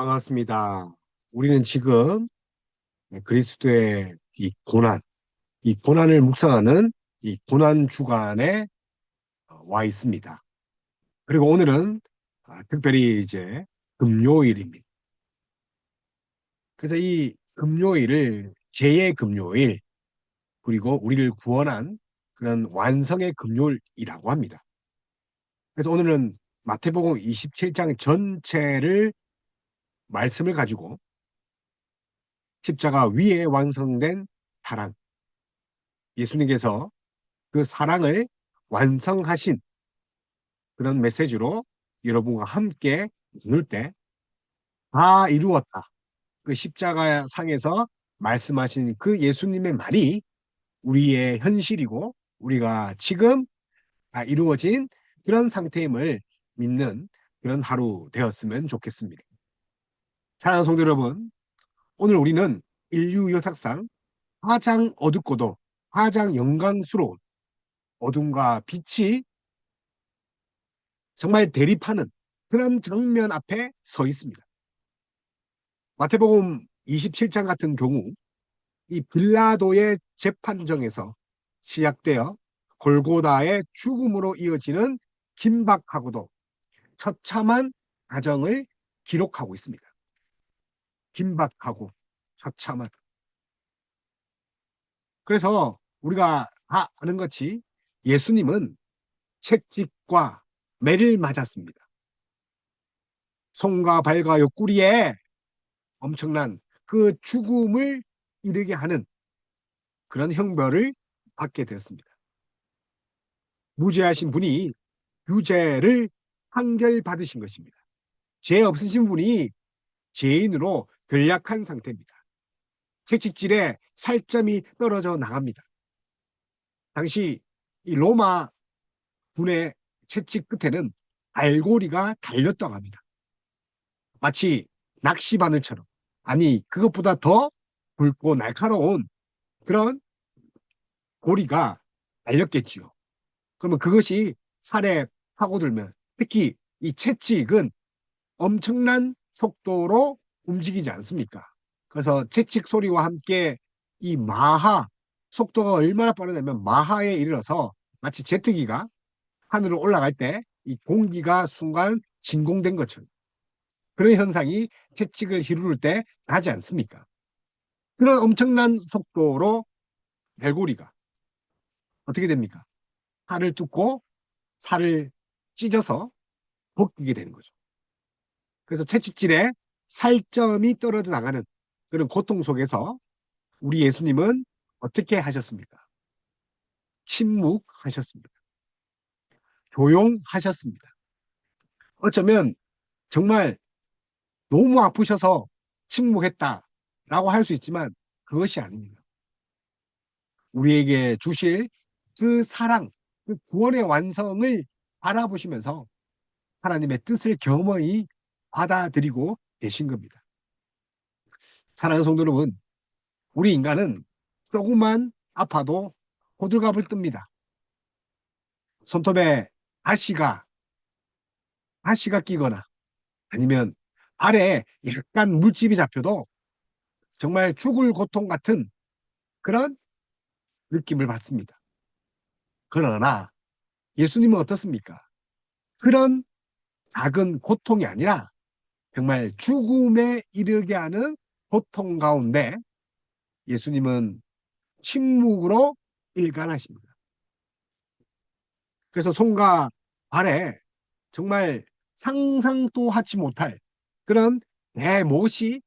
반갑습니다. 우리는 지금 그리스도의 이 고난을 묵상하는 이 고난 주간에 와 있습니다. 그리고 오늘은 특별히 이제 금요일입니다. 그래서 이 금요일을 제의 금요일, 그리고 우리를 구원한 그런 완성의 금요일이라고 합니다. 그래서 오늘은 마태복음 27장 전체를 말씀을 가지고 십자가 위에 완성된 사랑, 예수님께서 그 사랑을 완성하신 그런 메시지로 여러분과 함께 나눌 때 다 이루었다. 그 십자가 상에서 말씀하신 그 예수님의 말이 우리의 현실이고 우리가 지금 다 이루어진 그런 상태임을 믿는 그런 하루 되었으면 좋겠습니다. 사랑하는 성도 여러분, 오늘 우리는 인류 역사상 가장 어둡고도 가장 영광스러운 어둠과 빛이 정말 대립하는 그런 정면 앞에 서 있습니다. 마태복음 27장 같은 경우 이 빌라도의 재판정에서 시작되어 골고다의 죽음으로 이어지는 긴박하고도 처참한 과정을 기록하고 있습니다. 긴박하고 처참한. 그래서 우리가 다 아는 것이 예수님은 채찍과 매를 맞았습니다. 손과 발과 옆구리에 엄청난 그 죽음을 이르게 하는 그런 형벌을 받게 되었습니다. 무죄하신 분이 유죄를 판결받으신 것입니다. 죄 없으신 분이 죄인으로 전락한 상태입니다. 채찍질에 살점이 떨어져 나갑니다. 당시 이 로마 군의 채찍 끝에는 알고리가 달렸다고 합니다. 마치 낚시바늘처럼, 아니 그것보다 더 굵고 날카로운 그런 고리가 달렸겠지요. 그러면 그것이 살에 파고들면, 특히 이 채찍은 엄청난 속도로 움직이지 않습니까? 그래서 채찍 소리와 함께 이 마하, 속도가 얼마나 빠르냐면 마하에 이르러서 마치 제트기가 하늘로 올라갈 때 이 공기가 순간 진공된 것처럼 그런 현상이 채찍을 휘두를 때 나지 않습니까? 그런 엄청난 속도로 갈고리가 어떻게 됩니까? 살을 뚫고 살을 찢어서 벗기게 되는 거죠. 그래서 채찍질에 살점이 떨어져 나가는 그런 고통 속에서 우리 예수님은 어떻게 하셨습니까? 침묵하셨습니다. 조용하셨습니다. 어쩌면 정말 너무 아프셔서 침묵했다라고 할 수 있지만 그것이 아닙니다. 우리에게 주실 그 사랑, 그 구원의 완성을 바라보시면서 하나님의 뜻을 겸허히 받아들이고 계신 겁니다. 사랑하는 성도 여러분, 우리 인간은 조금만 아파도 호들갑을 뜹니다. 손톱에 가시가, 가시가 끼거나 아니면 발에 약간 물집이 잡혀도 정말 죽을 고통 같은 그런 느낌을 받습니다. 그러나 예수님은 어떻습니까? 그런 작은 고통이 아니라 정말 죽음에 이르게 하는 고통 가운데 예수님은 침묵으로 일관하십니다. 그래서 손과 발에 정말 상상도 하지 못할 그런 대못이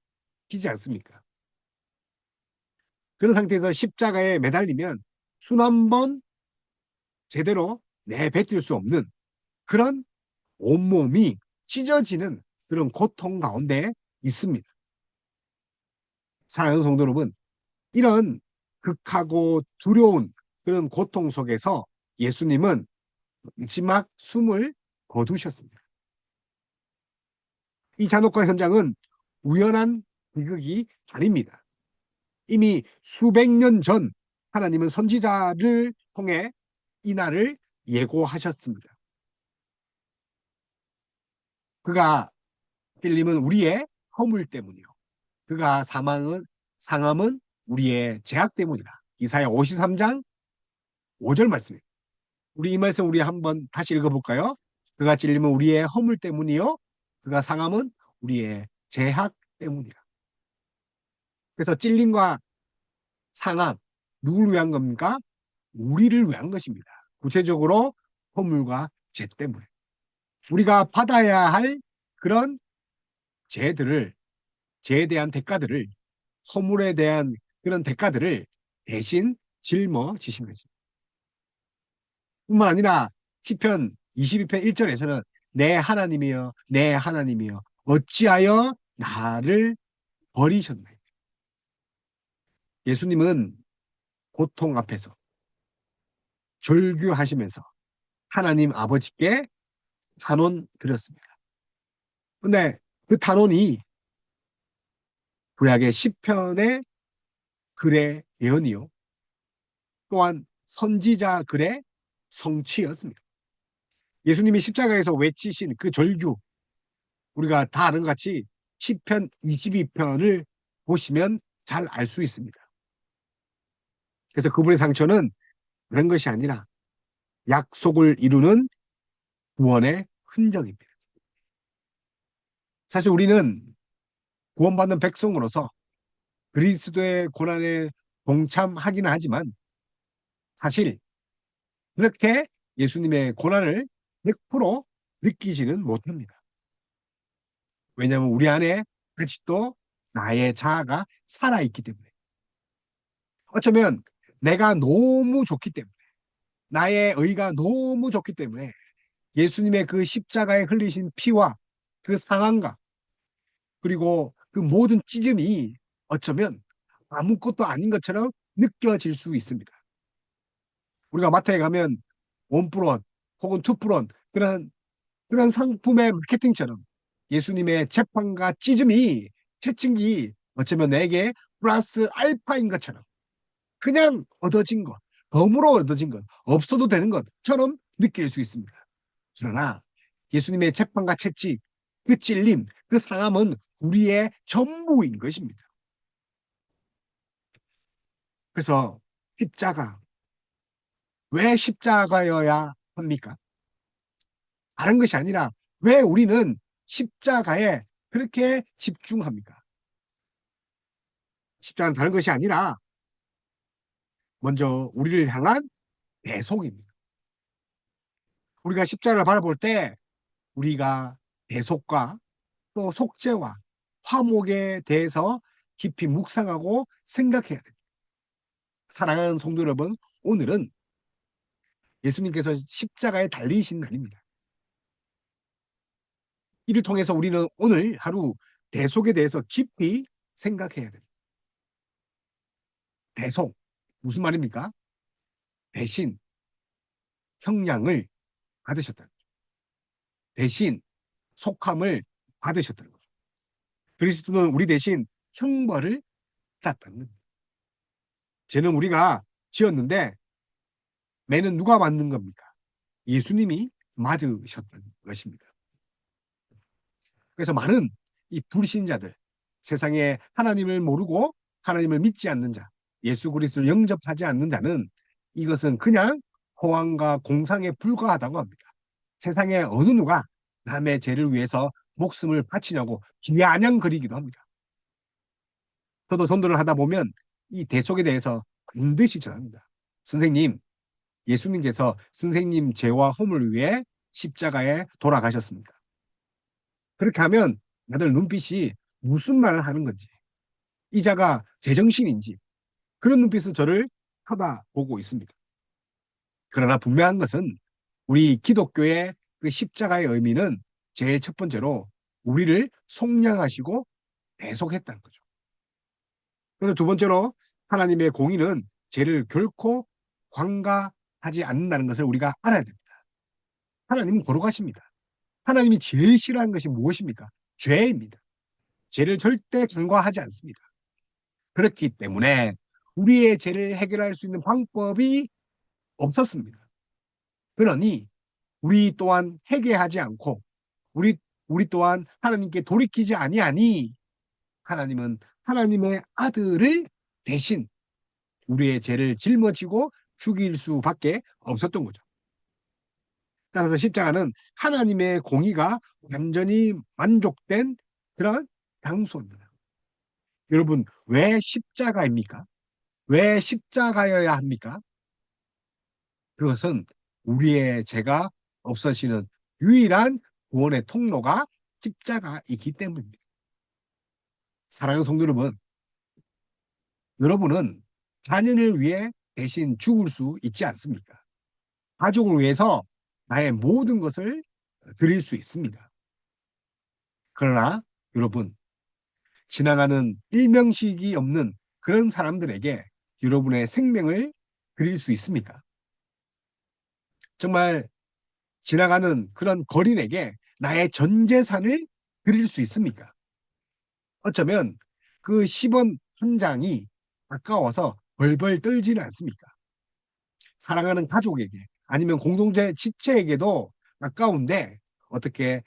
끼지 않습니까? 그런 상태에서 십자가에 매달리면 순 한 번 제대로 내뱉을 수 없는 그런 온몸이 찢어지는 그런 고통 가운데 있습니다. 사랑하는 성도 여러분, 이런 극하고 두려운 그런 고통 속에서 예수님은 마지막 숨을 거두셨습니다. 이 잔혹한 현장은 우연한 비극이 아닙니다. 이미 수백 년 전 하나님은 선지자를 통해 이 날을 예고하셨습니다. 그가 필름은 우리의 허물 때문이요. 그가 상함은 우리의 죄악 때문이라. 이사야 53장 5절 말씀입니다. 우리 이 말씀 우리 한번 다시 읽어볼까요? 그가 찔림은 우리의 허물 때문이요. 그가 상함은 우리의 죄악 때문이라. 그래서 찔림과 상함, 누구를 위한 겁니까? 우리를 위한 것입니다. 구체적으로 허물과 죄 때문에. 우리가 받아야 할 그런 죄들을, 죄에 대한 대가들을, 허물에 대한 그런 대가들을 대신 짊어지신 것입니다. 뿐만 아니라 시편 22편 1절에서는 내 하나님이여 내 하나님이여 어찌하여 나를 버리셨나요? 예수님은 고통 앞에서 절규하시면서 하나님 아버지께 탄원 드렸습니다. 근데 그 탄원이 구약의 시편의 글의 예언이요. 또한 선지자 글의 성취였습니다. 예수님이 십자가에서 외치신 그 절규, 우리가 다 아는 것 같이 시편 22편을 보시면 잘 알 수 있습니다. 그래서 그분의 상처는 그런 것이 아니라 약속을 이루는 구원의 흔적입니다. 사실 우리는 구원받는 백성으로서 그리스도의 고난에 동참하기는 하지만 사실 그렇게 예수님의 고난을 100% 느끼지는 못합니다. 왜냐하면 우리 안에 아직도 나의 자아가 살아있기 때문에. 어쩌면 내가 너무 좋기 때문에, 나의 의가 너무 좋기 때문에 예수님의 그 십자가에 흘리신 피와 그 상함과 그리고 그 모든 찢음이 어쩌면 아무것도 아닌 것처럼 느껴질 수 있습니다. 우리가 마트에 가면 원뿔원 혹은 투뿔원 그런 상품의 마케팅처럼 예수님의 재판과 찢음이 채찍이 어쩌면 내게 플러스 알파인 것처럼 그냥 얻어진 것, 덤으로 얻어진 것, 없어도 되는 것처럼 느낄 수 있습니다. 그러나 예수님의 재판과 채찍, 그 찔림, 그 상함은 우리의 전부인 것입니다. 그래서 십자가, 왜 십자가여야 합니까? 다른 것이 아니라 왜 우리는 십자가에 그렇게 집중합니까? 십자가는 다른 것이 아니라 먼저 우리를 향한 대속입니다. 우리가 십자가를 바라볼 때 우리가 대속과 또 속죄와 화목에 대해서 깊이 묵상하고 생각해야 됩니다. 사랑하는 성도 여러분, 오늘은 예수님께서 십자가에 달리신 날입니다. 이를 통해서 우리는 오늘 하루 대속에 대해서 깊이 생각해야 됩니다. 대속, 무슨 말입니까? 대신 형량을 받으셨다는 거죠. 대신 속함을 받으셨다는 거죠. 그리스도는 우리 대신 형벌을 받았다는 겁니다. 죄는 우리가 지었는데 매는 누가 맞는 겁니까? 예수님이 맞으셨던 것입니다. 그래서 많은 이 불신자들, 세상에 하나님을 모르고 하나님을 믿지 않는 자, 예수 그리스도를 영접하지 않는 자는 이것은 그냥 호황과 공상에 불과하다고 합니다. 세상에 어느 누가 남의 죄를 위해서 목숨을 바치냐고 비아냥거리기도 합니다. 저도 전도를 하다 보면 이 대속에 대해서 반드시 전합니다. 선생님, 예수님께서 선생님 죄와 허물을 위해 십자가에 돌아가셨습니다. 그렇게 하면 다들 눈빛이 무슨 말을 하는 건지, 이 자가 제정신인지 그런 눈빛으로 저를 쳐다보고 있습니다. 그러나 분명한 것은 우리 기독교의 그 십자가의 의미는 제일 첫 번째로 우리를 속량하시고 대속했다는 거죠. 그래서 두 번째로 하나님의 공의는 죄를 결코 관가하지 않는다는 것을 우리가 알아야 됩니다. 하나님은 거룩하십니다. 하나님이 제일 싫어하는 것이 무엇입니까? 죄입니다. 죄를 절대 간과하지 않습니다. 그렇기 때문에 우리의 죄를 해결할 수 있는 방법이 없었습니다. 그러니 우리 또한 회개하지 않고 우리 또한 하나님께 돌이키지 아니하니 하나님은 하나님의 아들을 대신 우리의 죄를 짊어지고 죽일 수밖에 없었던 거죠. 따라서 십자가는 하나님의 공의가 완전히 만족된 그런 장소입니다. 여러분, 왜 십자가입니까? 왜 십자가여야 합니까? 그것은 우리의 죄가 없어지는 유일한 구원의 통로가 십자가이기 때문입니다. 사랑하는 성도 여러분, 여러분은 자녀를 위해 대신 죽을 수 있지 않습니까? 가족을 위해서 나의 모든 것을 드릴 수 있습니다. 그러나 여러분, 지나가는 일명식이 없는 그런 사람들에게 여러분의 생명을 드릴 수 있습니까? 정말 지나가는 그런 거린에게 나의 전 재산을 드릴 수 있습니까? 어쩌면 그 10원 한 장이 아까워서 벌벌 떨지는 않습니까? 사랑하는 가족에게 아니면 공동체 지체에게도 아까운데 어떻게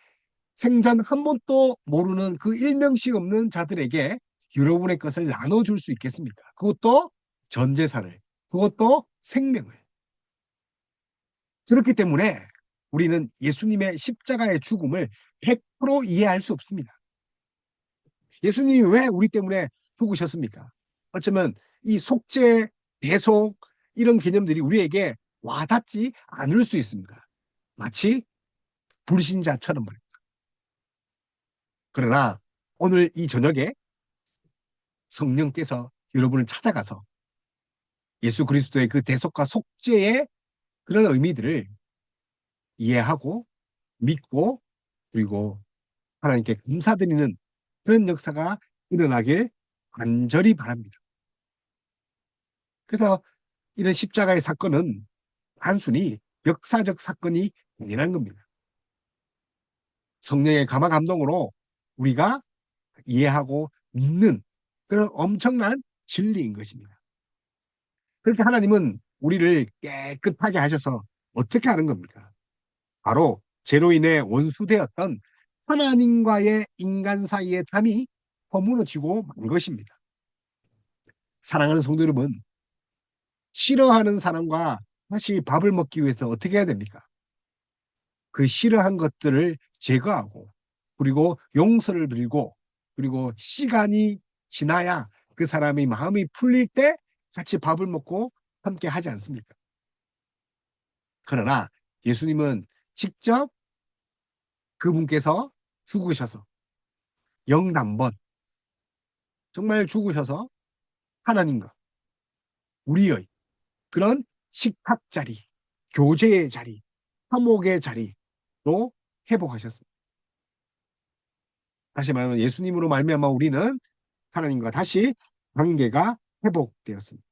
생전 한 번도 모르는 그 일명씩 없는 자들에게 여러분의 것을 나눠줄 수 있겠습니까? 그것도 전 재산을, 그것도 생명을. 그렇기 때문에 우리는 예수님의 십자가의 죽음을 100% 이해할 수 없습니다. 예수님이 왜 우리 때문에 죽으셨습니까? 어쩌면 이 속죄, 대속 이런 개념들이 우리에게 와닿지 않을 수 있습니다. 마치 불신자처럼 말입니다. 그러나 오늘 이 저녁에 성령께서 여러분을 찾아가서 예수 그리스도의 그 대속과 속죄의 그런 의미들을 이해하고 믿고 그리고 하나님께 감사드리는 그런 역사가 일어나길 간절히 바랍니다. 그래서 이런 십자가의 사건은 단순히 역사적 사건이 아니라는 겁니다. 성령의 감화 감동으로 우리가 이해하고 믿는 그런 엄청난 진리인 것입니다. 그렇게 하나님은 우리를 깨끗하게 하셔서 어떻게 하는 겁니까? 바로 죄로 인해 원수되었던 하나님과의 인간 사이의 담이 허물어지고 만 것입니다. 사랑하는 성도 여러분, 싫어하는 사람과 다시 밥을 먹기 위해서 어떻게 해야 됩니까? 그 싫어한 것들을 제거하고 그리고 용서를 빌고 그리고 시간이 지나야 그 사람의 마음이 풀릴 때 같이 밥을 먹고 함께 하지 않습니까? 그러나 예수님은 직접 그분께서 죽으셔서 영단번 정말 죽으셔서 하나님과 우리의 그런 식탁 자리, 교제의 자리, 화목의 자리로 회복하셨습니다. 다시 말하면 예수님으로 말미암아 우리는 하나님과 다시 관계가 회복되었습니다.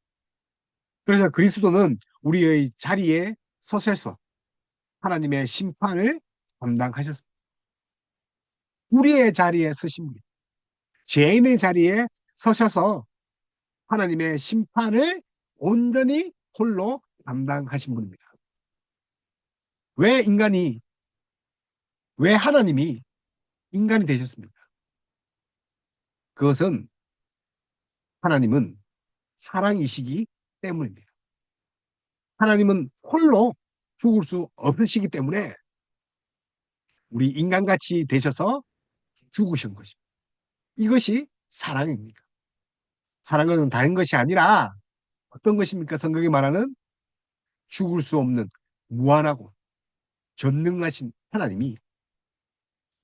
그래서 그리스도는 우리의 자리에 서셔서 하나님의 심판을 감당하셨습니다. 우리의 자리에 서신 분, 죄인의 자리에 서셔서 하나님의 심판을 온전히 홀로 감당하신 분입니다. 왜 인간이, 왜 하나님이 인간이 되셨습니까? 그것은 하나님은 사랑이시기 때문입니다. 하나님은 홀로 죽을 수 없으시기 때문에 우리 인간같이 되셔서 죽으신 것입니다. 이것이 사랑입니다. 사랑은 다른 것이 아니라 어떤 것입니까? 성경이 말하는 죽을 수 없는 무한하고 전능하신 하나님이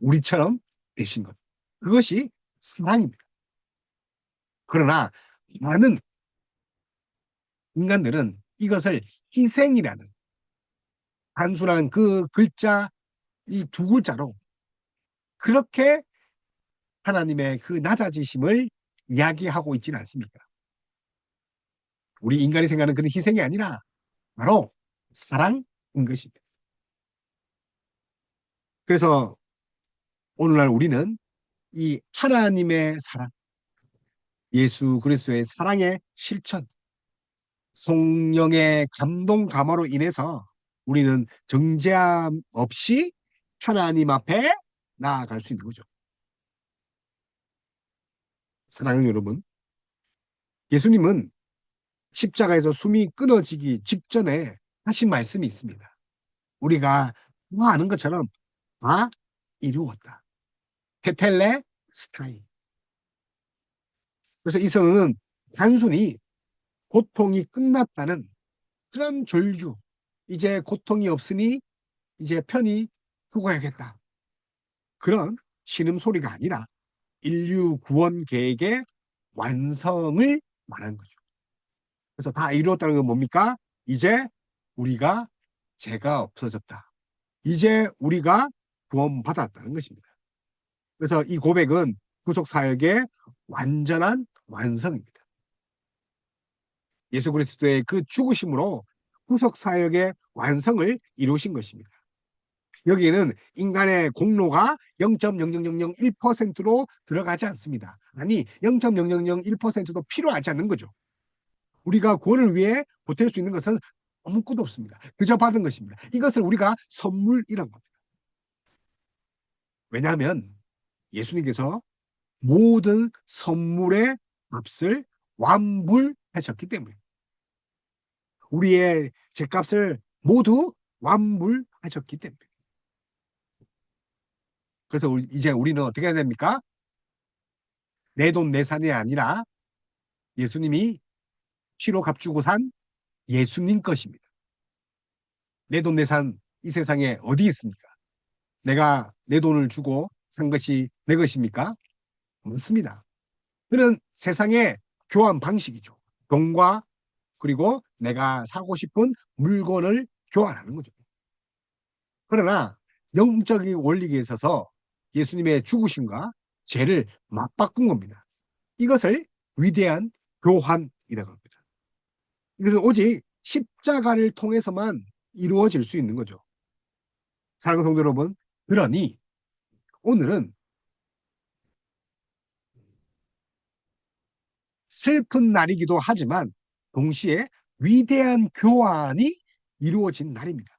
우리처럼 되신 것. 그것이 사랑입니다. 그러나 많은 인간들은 이것을 희생이라는 단순한 그 글자, 이 두 글자로 그렇게 하나님의 그 낮아지심을 이야기하고 있지는 않습니까? 우리 인간이 생각하는 그런 희생이 아니라 바로 사랑인 것입니다. 그래서 오늘날 우리는 이 하나님의 사랑, 예수 그리스도의 사랑의 실천, 성령의 감동 감화로 인해서 우리는 정죄함 없이 하나님 앞에 나아갈 수 있는 거죠. 사랑하는 여러분, 예수님은 십자가에서 숨이 끊어지기 직전에 하신 말씀이 있습니다. 우리가 뭐 아는 것처럼 다 이루었다. 테텔레 스타이. 그래서 이 선언은 단순히 고통이 끝났다는 그런 졸유, 이제 고통이 없으니 이제 편히 죽어야겠다. 그런 신음소리가 아니라 인류 구원 계획의 완성을 말하는 거죠. 그래서 다 이루었다는 건 뭡니까? 이제 우리가 죄가 없어졌다. 이제 우리가 구원받았다는 것입니다. 그래서 이 고백은 구속 사역의 완전한 완성입니다. 예수 그리스도의 그 죽으심으로 구속 사역의 완성을 이루신 것입니다. 여기에는 인간의 공로가 0.0001%로 들어가지 않습니다. 아니, 0.0001%도 필요하지 않는 거죠. 우리가 구원을 위해 보탤 수 있는 것은 아무것도 없습니다. 그저 받은 것입니다. 이것을 우리가 선물이란 겁니다. 왜냐하면 예수님께서 모든 선물의 값을 완불하셨기 때문에 우리의 죄값을 모두 완불하셨기 때문에. 그래서 이제 우리는 어떻게 해야 됩니까? 내 돈 내산이 아니라 예수님이 피로 값주고 산 예수님 것입니다. 내 돈 내산 이 세상에 어디 있습니까? 내가 내 돈을 주고 산 것이 내 것입니까? 없습니다. 그런 세상의 교환 방식이죠. 돈과 그리고 내가 사고 싶은 물건을 교환하는 거죠. 그러나 영적인 원리에 있어서 예수님의 죽으심과 죄를 맞바꾼 겁니다. 이것을 위대한 교환이라고 합니다. 이것은 오직 십자가를 통해서만 이루어질 수 있는 거죠. 사랑하는 성도 여러분, 그러니 오늘은 슬픈 날이기도 하지만 동시에 위대한 교환이 이루어진 날입니다.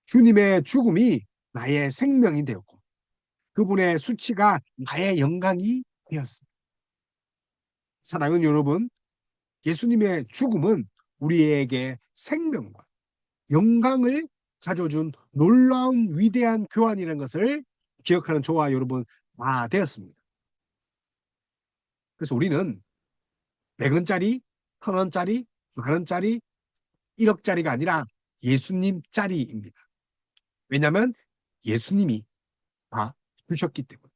주님의 죽음이 나의 생명이 되었고 그분의 수치가 나의 영광이 되었습니다. 사랑하는 여러분, 예수님의 죽음은 우리에게 생명과 영광을 가져준 놀라운 위대한 교환이라는 것을 기억하는 저와 여러분 다 되었습니다. 그래서 우리는 100원짜리, 1000원짜리, 만원짜리, 1억짜리가 아니라 예수님짜리입니다. 왜냐하면 예수님이 다 주셨기 때문에.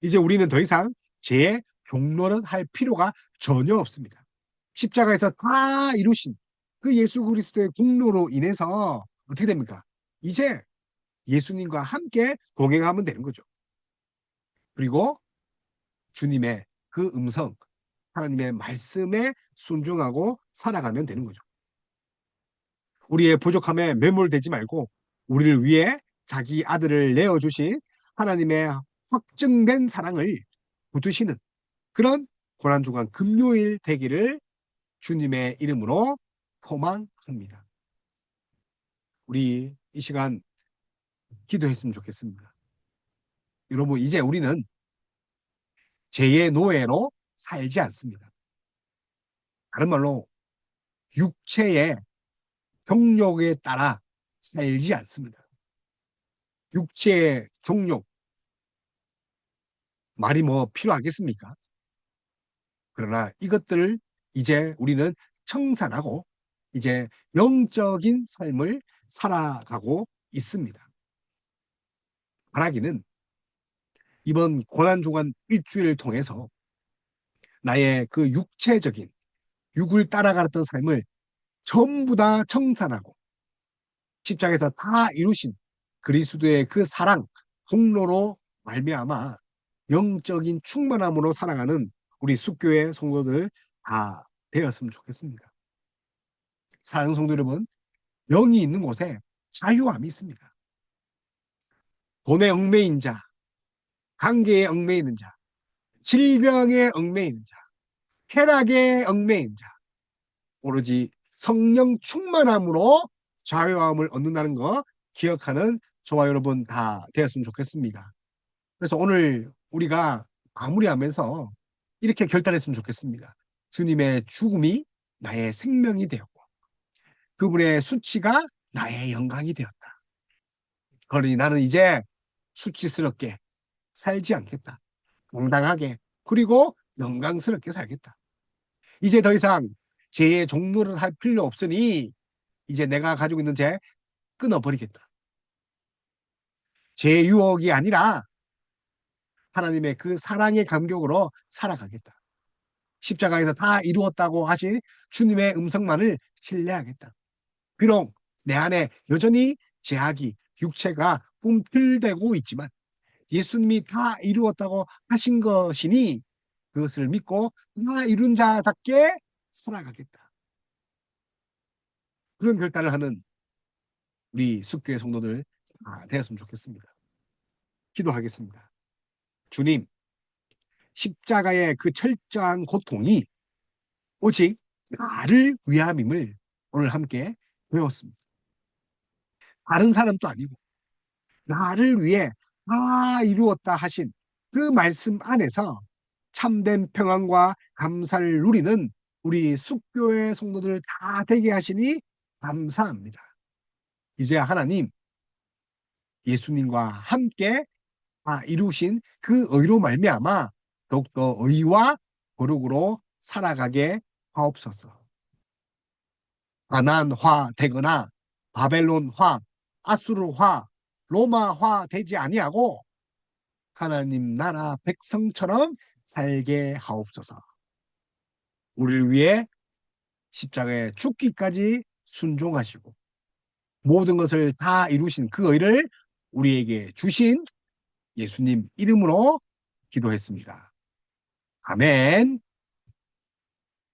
이제 우리는 더 이상 죄의 경로는 할 필요가 전혀 없습니다. 십자가에서 다 이루신 그 예수 그리스도의 공로로 인해서 어떻게 됩니까? 이제 예수님과 함께 동행하면 되는 거죠. 그리고 주님의 그 음성, 하나님의 말씀에 순종하고 살아가면 되는 거죠. 우리의 부족함에 매몰되지 말고 우리를 위해 자기 아들을 내어주신 하나님의 확증된 사랑을 붙드시는 그런 고난주간 금요일 되기를 주님의 이름으로 소망합니다. 우리 이 시간 기도했으면 좋겠습니다. 여러분, 이제 우리는 죄의 노예로 살지 않습니다. 다른 말로 육체의 정욕에 따라 살지 않습니다. 육체의 정욕, 말이 뭐 필요하겠습니까? 그러나 이것들을 이제 우리는 청산하고 이제 영적인 삶을 살아가고 있습니다. 바라기는 이번 고난주간 일주일을 통해서 나의 그 육체적인 육을 따라갔던 삶을 전부 다 청산하고 십자가에서 다 이루신 그리스도의 그 사랑, 공로로 말미암아 영적인 충만함으로 살아가는 우리 숙교의 성도들 다 되었으면 좋겠습니다. 사랑하는 성도 여러분, 영이 있는 곳에 자유함이 있습니다. 돈에 얽매인 자, 관계에 얽매이는 자, 질병에 얽매이는 자, 쾌락에 얽매인 자, 오로지 성령 충만함으로 자유함을 얻는다는 거 기억하는 저와 여러분 다 되었으면 좋겠습니다. 그래서 오늘 우리가 마무리하면서 이렇게 결단했으면 좋겠습니다. 주님의 죽음이 나의 생명이 되었고 그분의 수치가 나의 영광이 되었다. 그러니 나는 이제 수치스럽게 살지 않겠다. 당당하게 그리고 영광스럽게 살겠다. 이제 더 이상 죄의 종노를 할 필요 없으니 이제 내가 가지고 있는 죄 끊어버리겠다. 죄의 유혹이 아니라 하나님의 그 사랑의 감격으로 살아가겠다. 십자가에서 다 이루었다고 하신 주님의 음성만을 신뢰하겠다. 비록 내 안에 여전히 죄악이 육체가 꿈틀대고 있지만 예수님이 다 이루었다고 하신 것이니 그것을 믿고 다 이룬 자답게 살아가겠다. 그런 결단을 하는 우리 숙교의 성도들 되었으면 좋겠습니다. 기도하겠습니다. 주님, 십자가의 그 철저한 고통이 오직 나를 위함임을 오늘 함께 배웠습니다. 다른 사람도 아니고 나를 위해 다 이루었다 하신 그 말씀 안에서 참된 평안과 감사를 누리는 우리 숙교의 성도들 다 되게 하시니 감사합니다. 이제 하나님, 예수님과 함께 이루신 그 의로 말미암아 더욱더 의와 거룩으로 살아가게 하옵소서. 가나안화 되거나 바벨론화, 아수르화, 로마화 되지 아니하고 하나님 나라 백성처럼 살게 하옵소서. 우리를 위해 십자가에 죽기까지 순종하시고 모든 것을 다 이루신 그 의를 우리에게 주신 예수님 이름으로 기도했습니다. 아멘.